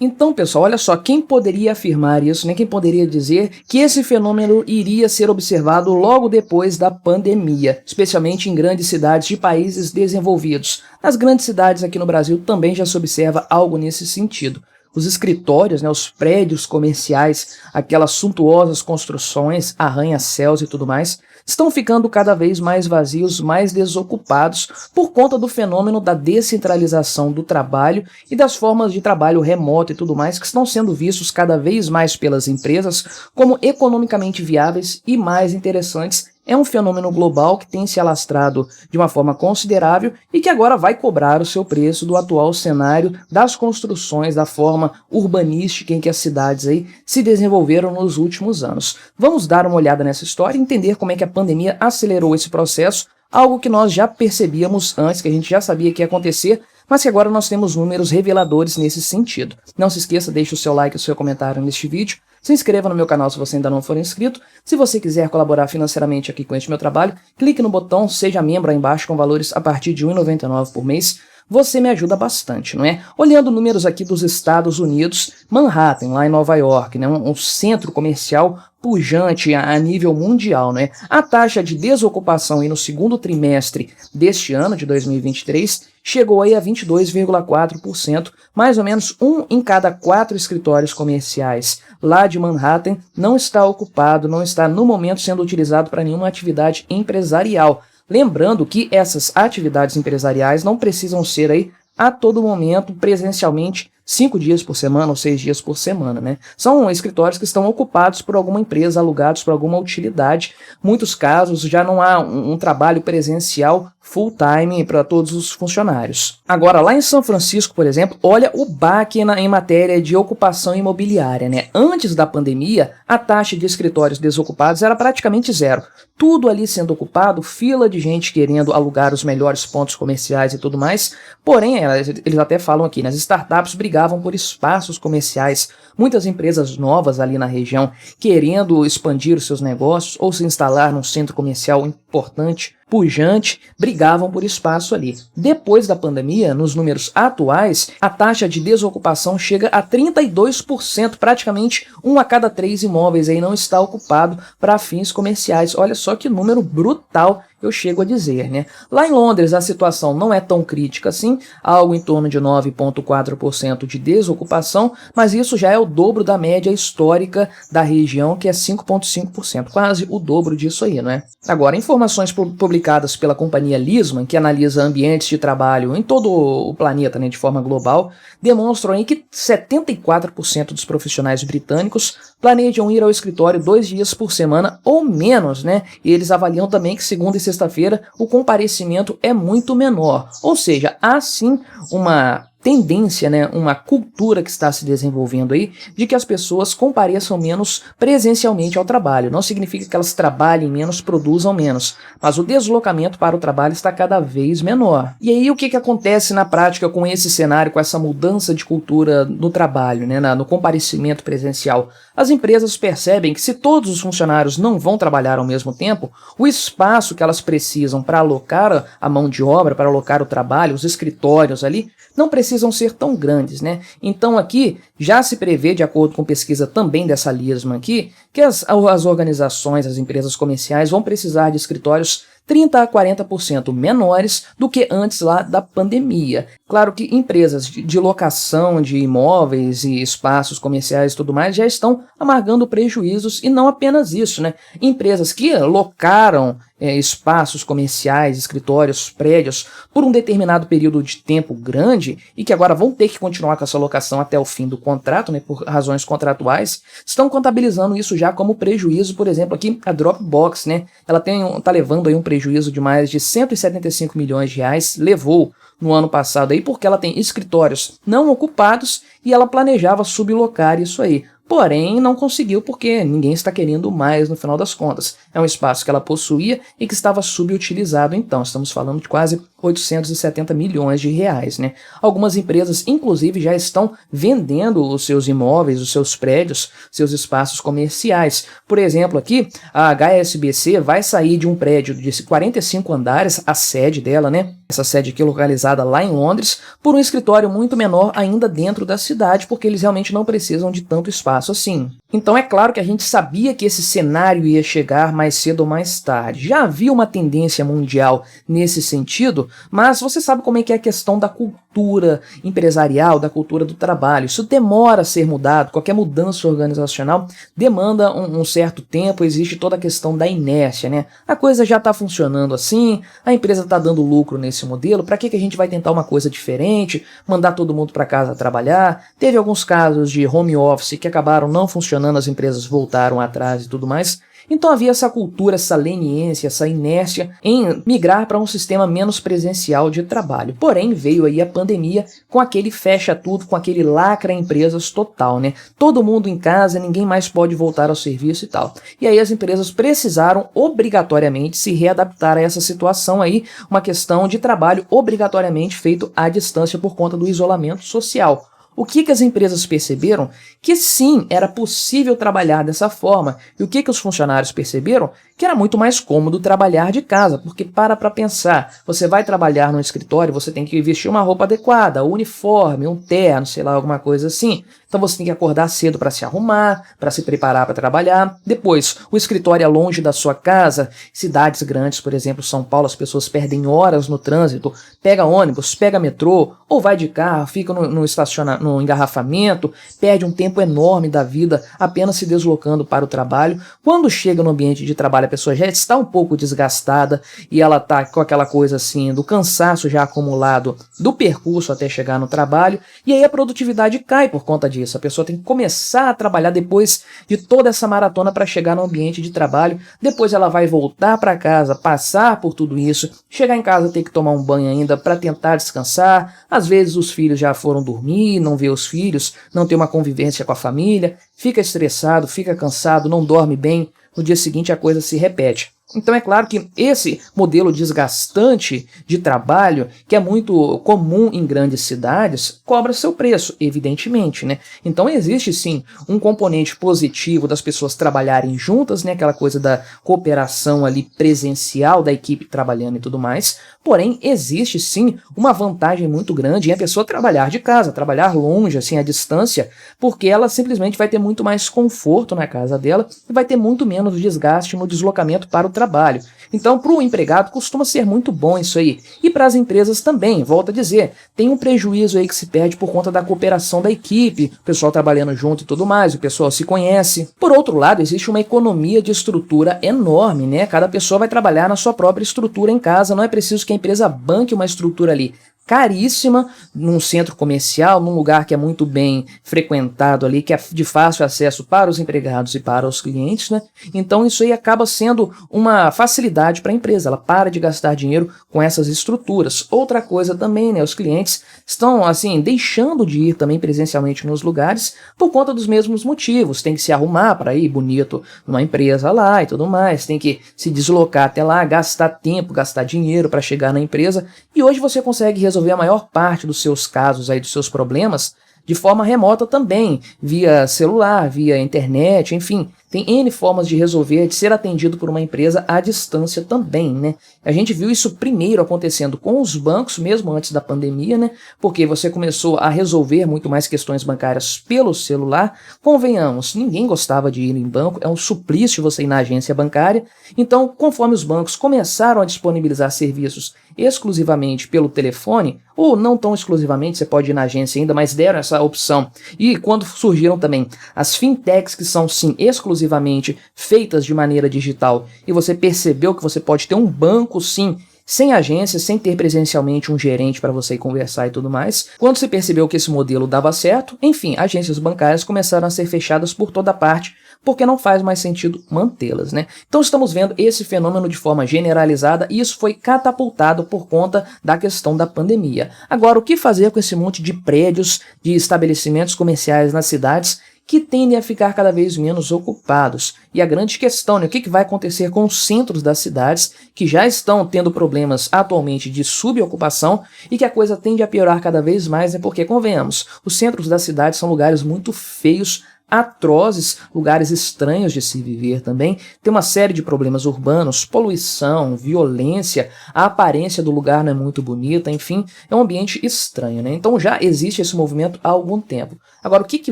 Então, pessoal, olha só, quem poderia afirmar isso, né? Quem poderia dizer que esse fenômeno iria ser observado logo depois da pandemia, especialmente em grandes cidades de países desenvolvidos. Nas grandes cidades aqui no Brasil também já se observa algo nesse sentido. Os escritórios, né, os prédios comerciais, aquelas suntuosas construções, arranha-céus e tudo mais, estão ficando cada vez mais vazios, mais desocupados por conta do fenômeno da descentralização do trabalho e das formas de trabalho remoto e tudo mais que estão sendo vistos cada vez mais pelas empresas como economicamente viáveis e mais interessantes. É um fenômeno global que tem se alastrado de uma forma considerável e que agora vai cobrar o seu preço do atual cenário das construções, da forma urbanística em que as cidades aí se desenvolveram nos últimos anos. Vamos dar uma olhada nessa história e entender como é que a pandemia acelerou esse processo, algo que nós já percebíamos antes, que a gente já sabia que ia acontecer, mas que agora nós temos números reveladores nesse sentido. Não se esqueça, deixe o seu like e o seu comentário neste vídeo. Se inscreva no meu canal se você ainda não for inscrito. Se você quiser colaborar financeiramente aqui com este meu trabalho, clique no botão Seja Membro aí embaixo com valores a partir de R$ 1,99 por mês. Você me ajuda bastante, não é? Olhando números aqui dos Estados Unidos, Manhattan, lá em Nova York, né? Um centro comercial pujante a nível mundial, né? A taxa de desocupação aí no segundo trimestre deste ano, de 2023, chegou aí a 22,4%, mais ou menos 1 em cada 4 escritórios comerciais lá de Manhattan não está ocupado, não está no momento sendo utilizado para nenhuma atividade empresarial. Lembrando que essas atividades empresariais não precisam ser aí a todo momento presencialmente 5 dias por semana ou 6 dias por semana, né? São escritórios que estão ocupados por alguma empresa, alugados por alguma utilidade. Muitos casos já não há um trabalho presencial full-time para todos os funcionários. Agora, lá em São Francisco, por exemplo, olha o baque em matéria de ocupação imobiliária, né? Antes da pandemia, a taxa de escritórios desocupados era praticamente zero. Tudo ali sendo ocupado, fila de gente querendo alugar os melhores pontos comerciais e tudo mais. Porém, eles até falam aqui, né? As startups brigavam por espaços comerciais. Muitas empresas novas ali na região querendo expandir os seus negócios ou se instalar num centro comercial importante, pujante, brigavam por espaço ali. Depois da pandemia, nos números atuais, a taxa de desocupação chega a 32%, praticamente 1 a cada 3 imóveis aí não está ocupado para fins comerciais. Olha só que número brutal, eu chego a dizer, né? Lá em Londres a situação não é tão crítica assim, algo em torno de 9,4% de desocupação, mas isso já é o dobro da média histórica da região, que é 5,5%, quase o dobro disso aí, não é? Agora, informações publicadas pela companhia Lisman, que analisa ambientes de trabalho em todo o planeta, né, de forma global, demonstram aí que 74% dos profissionais britânicos planejam ir ao escritório 2 dias por semana ou menos, né? E eles avaliam também que segunda e sexta-feira o comparecimento é muito menor. Ou seja, há sim uma tendência, né, uma cultura que está se desenvolvendo aí de que as pessoas compareçam menos presencialmente ao trabalho. Não significa que elas trabalhem menos, produzam menos, mas o deslocamento para o trabalho está cada vez menor. E aí o que acontece na prática com esse cenário, com essa mudança de cultura no trabalho, né, no comparecimento presencial? As empresas percebem que se todos os funcionários não vão trabalhar ao mesmo tempo, o espaço que elas precisam para alocar a mão de obra, para alocar o trabalho, os escritórios ali, não precisam ser tão grandes, né? Então aqui já se prevê, de acordo com pesquisa também dessa Lisman aqui, que as organizações, as empresas comerciais vão precisar de escritórios 30 a 40% menores do que antes lá da pandemia. Claro que empresas de locação de imóveis e espaços comerciais e tudo mais já estão amargando prejuízos, e não apenas isso, né? Empresas que locaram espaços comerciais, escritórios, prédios por um determinado período de tempo grande e que agora vão ter que continuar com essa locação até o fim do contrato, né, por razões contratuais, estão contabilizando isso já como prejuízo. Por exemplo, aqui a Dropbox, né, ela tá levando aí um prejuízo de mais de 175 milhões de reais, levou no ano passado aí porque ela tem escritórios não ocupados e ela planejava sublocar isso aí. Porém, não conseguiu porque ninguém está querendo mais no final das contas. É um espaço que ela possuía e que estava subutilizado então. Estamos falando de quase 870 milhões de reais, né? Algumas empresas, inclusive, já estão vendendo os seus imóveis, os seus prédios, seus espaços comerciais. Por exemplo, aqui, a HSBC vai sair de um prédio de 45 andares, a sede dela, né? Essa sede aqui localizada lá em Londres, por um escritório muito menor ainda dentro da cidade, porque eles realmente não precisam de tanto espaço assim. Então é claro que a gente sabia que esse cenário ia chegar mais cedo ou mais tarde. Já havia uma tendência mundial nesse sentido, mas você sabe como é que é a questão da cultura empresarial, da cultura do trabalho. Isso demora a ser mudado, qualquer mudança organizacional demanda um certo tempo, existe toda a questão da inércia, né? A coisa já está funcionando assim, a empresa está dando lucro nesse modelo, para que a gente vai tentar uma coisa diferente, mandar todo mundo para casa trabalhar? Teve alguns casos de home office que acabaram não funcionando, as empresas voltaram atrás e tudo mais. Então havia essa cultura, essa leniência, essa inércia em migrar para um sistema menos presencial de trabalho. Porém, veio aí a pandemia com aquele fecha tudo, com aquele lacra empresas total, né? Todo mundo em casa, ninguém mais pode voltar ao serviço e tal. E aí as empresas precisaram obrigatoriamente se readaptar a essa situação aí, uma questão de trabalho obrigatoriamente feito à distância por conta do isolamento social. O que as empresas perceberam? Que sim, era possível trabalhar dessa forma. E o que os funcionários perceberam? Que era muito mais cômodo trabalhar de casa, porque para pensar, você vai trabalhar no escritório, você tem que vestir uma roupa adequada, um uniforme, um terno, sei lá, alguma coisa assim. Então você tem que acordar cedo para se arrumar, para se preparar para trabalhar. Depois, o escritório é longe da sua casa. Cidades grandes, por exemplo, São Paulo, as pessoas perdem horas no trânsito, pega ônibus, pega metrô, ou vai de carro, fica no engarrafamento, perde um tempo enorme da vida apenas se deslocando para o trabalho. Quando chega no ambiente de trabalho, a pessoa já está um pouco desgastada e ela está com aquela coisa assim do cansaço já acumulado do percurso até chegar no trabalho, e aí a produtividade cai por conta disso. A pessoa tem que começar a trabalhar depois de toda essa maratona para chegar no ambiente de trabalho. Depois ela vai voltar para casa, passar por tudo isso, chegar em casa ter que tomar um banho ainda para tentar descansar. Às vezes os filhos já foram dormir, não vê os filhos, não tem uma convivência com a família, fica estressado, fica cansado, não dorme bem. No dia seguinte a coisa se repete. Então é claro que esse modelo desgastante de trabalho, que é muito comum em grandes cidades, cobra seu preço, evidentemente, né? Então existe sim um componente positivo das pessoas trabalharem juntas, né? Aquela coisa da cooperação ali presencial da equipe trabalhando e tudo mais. Porém, existe sim uma vantagem muito grande em a pessoa trabalhar de casa, trabalhar longe, assim, à distância, porque ela simplesmente vai ter muito mais conforto na casa dela e vai ter muito menos desgaste no deslocamento para o trabalho. Então, para o empregado costuma ser muito bom isso aí. E para as empresas também, volto a dizer, tem um prejuízo aí que se perde por conta da cooperação da equipe, o pessoal trabalhando junto e tudo mais, o pessoal se conhece. Por outro lado, existe uma economia de estrutura enorme, né? Cada pessoa vai trabalhar na sua própria estrutura em casa, não é preciso que a empresa banque uma estrutura ali caríssima, num centro comercial, num lugar que é muito bem frequentado ali, que é de fácil acesso para os empregados e para os clientes, né? Então isso aí acaba sendo uma facilidade para a empresa, ela para de gastar dinheiro com essas estruturas. Outra coisa também, né? Os clientes estão, assim, deixando de ir também presencialmente nos lugares por conta dos mesmos motivos, tem que se arrumar para ir bonito numa empresa lá e tudo mais, tem que se deslocar até lá, gastar tempo, gastar dinheiro para chegar na empresa, e hoje você consegue resolver a maior parte dos seus casos aí, dos seus problemas, de forma remota também, via celular, via internet, enfim, tem N formas de resolver, de ser atendido por uma empresa à distância também, né? A gente viu isso primeiro acontecendo com os bancos, mesmo antes da pandemia, né? Porque você começou a resolver muito mais questões bancárias pelo celular. Convenhamos, ninguém gostava de ir em banco, é um suplício você ir na agência bancária. Então, conforme os bancos começaram a disponibilizar serviços exclusivamente pelo telefone, ou não tão exclusivamente, você pode ir na agência ainda, mas deram essa opção. E quando surgiram também as fintechs, que são sim exclusivamente feitas de maneira digital, e você percebeu que você pode ter um banco sim, sem agência, sem ter presencialmente um gerente para você ir conversar e tudo mais. Quando você percebeu que esse modelo dava certo, enfim, agências bancárias começaram a ser fechadas por toda parte, porque não faz mais sentido mantê-las, né? Então estamos vendo esse fenômeno de forma generalizada e isso foi catapultado por conta da questão da pandemia. Agora, o que fazer com esse monte de prédios, de estabelecimentos comerciais nas cidades que tendem a ficar cada vez menos ocupados. E a grande questão, né, o que vai acontecer com os centros das cidades, que já estão tendo problemas atualmente de subocupação e que a coisa tende a piorar cada vez mais, né, porque, convenhamos, os centros das cidades são lugares muito feios, atrozes, lugares estranhos de se viver também, tem uma série de problemas urbanos, poluição, violência, a aparência do lugar não é muito bonita, enfim, é um ambiente estranho, né? Então já existe esse movimento há algum tempo. Agora, o que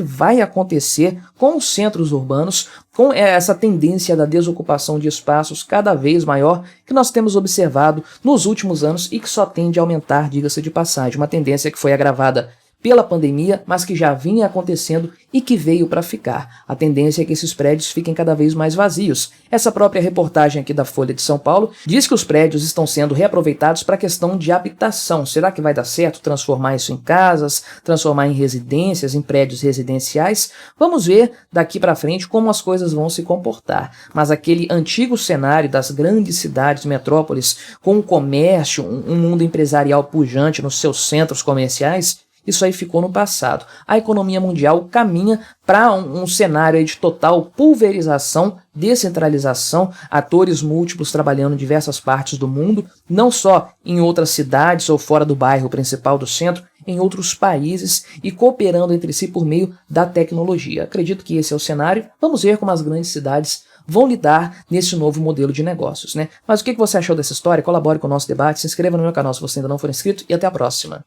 vai acontecer com os centros urbanos, com essa tendência da desocupação de espaços cada vez maior que nós temos observado nos últimos anos e que só tende a aumentar, diga-se de passagem, uma tendência que foi agravada pela pandemia, mas que já vinha acontecendo e que veio para ficar. A tendência é que esses prédios fiquem cada vez mais vazios. Essa própria reportagem aqui da Folha de São Paulo diz que os prédios estão sendo reaproveitados para a questão de habitação. Será que vai dar certo transformar isso em casas, transformar em residências, em prédios residenciais? Vamos ver daqui para frente como as coisas vão se comportar. Mas aquele antigo cenário das grandes cidades, metrópoles, com um comércio, um mundo empresarial pujante nos seus centros comerciais, isso aí ficou no passado. A economia mundial caminha para um cenário aí de total pulverização, descentralização, atores múltiplos trabalhando em diversas partes do mundo, não só em outras cidades ou fora do bairro principal do centro, em outros países e cooperando entre si por meio da tecnologia. Acredito que esse é o cenário. Vamos ver como as grandes cidades vão lidar nesse novo modelo de negócios, né? Mas o que você achou dessa história? Colabore com o nosso debate, se inscreva no meu canal se você ainda não for inscrito e até a próxima.